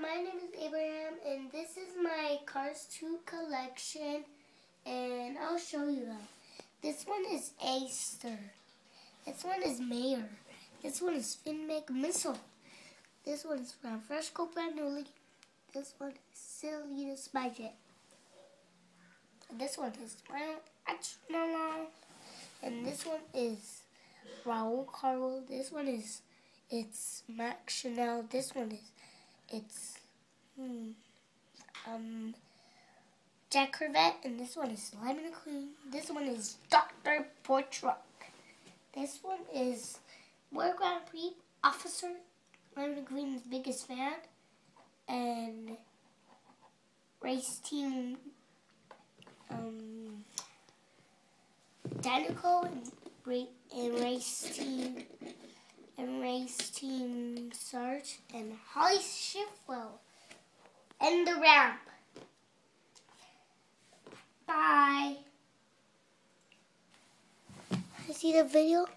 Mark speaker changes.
Speaker 1: my name is Abraham, and this is my Cars 2 collection, and I'll show you them. This one is Aster. This one is Mayor. This one is Finmec Missile. This one is from Fresco Bernoulli. This one is Silvia Spyjet. This one is Brown Astronaut. And this one is Raul Carl. This one is Max Chanel. This one is Jack Corvette, and this one is Lemon Queen. This one is Dr. Portruck. This one is World Grand Prix Officer, Lemon Queen's biggest fan, and Race Team Danico and Race Team Sarge and Holly Shifwell. And the ramp. Bye. See the video?